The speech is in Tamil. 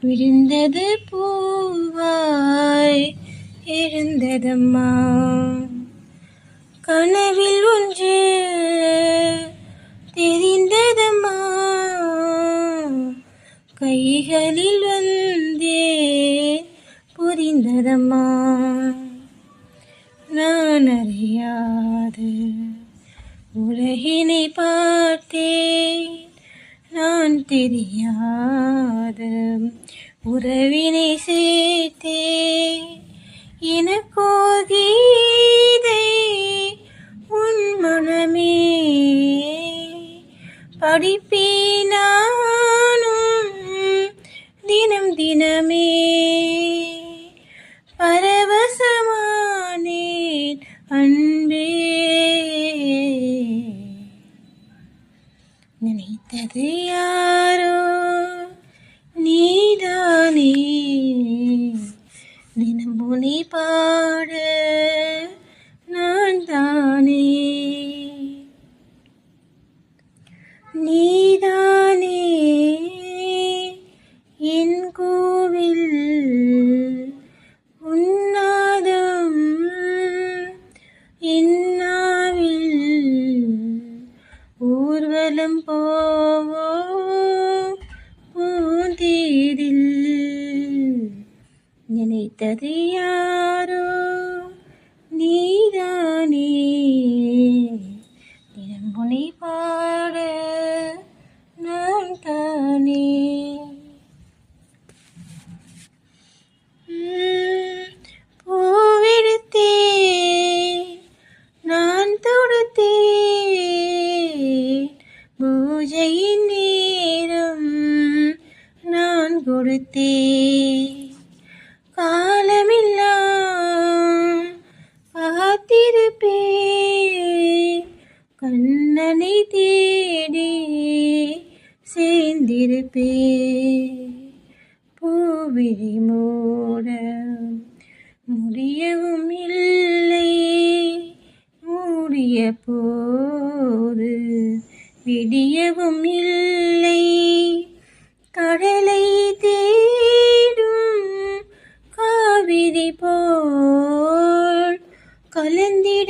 விழுந்தது பூவாய் எழுந்ததம்மா. கனவில் ஒன்று தெரிந்ததம்மா, கைகளில் வந்தே புரிந்ததம்மா. நான் அறியாத உலகினை பார்த்தேன், நான் தெரியாத உறவினை சேர்த்தேன். எனக்கோ கீதை உன் மனமே, படிப்பேன் நானும் தினம் தினமே. பரவசமானேன் அன்பே, நினைத்தது யாரோ நீதானே. தினம் உன்னை பாட நான் தானே. நீதானே என் கோவில், உன்னாதம் என்னாவில். ஊர்வலம் போவோம் பூந்தேரில், நினைத்தது யாரோ நீதானே. தினம் உன்னை பாட நான் தானே. பூவெடுத்தேன் நான் தொடுத்தேன், பூஜையின் நேரம் நான் கொடுத்தேன். காலமெல்லாம் காத்திருப்பேன், கண்ணனை தேடி சேர்ந்திருப்பேன். பூவிழி மூட முடியவும் இல்லை, மூடிய போது விடியவும் இல்லை. கடலை தேடும் காவிரி போல் கலந்திட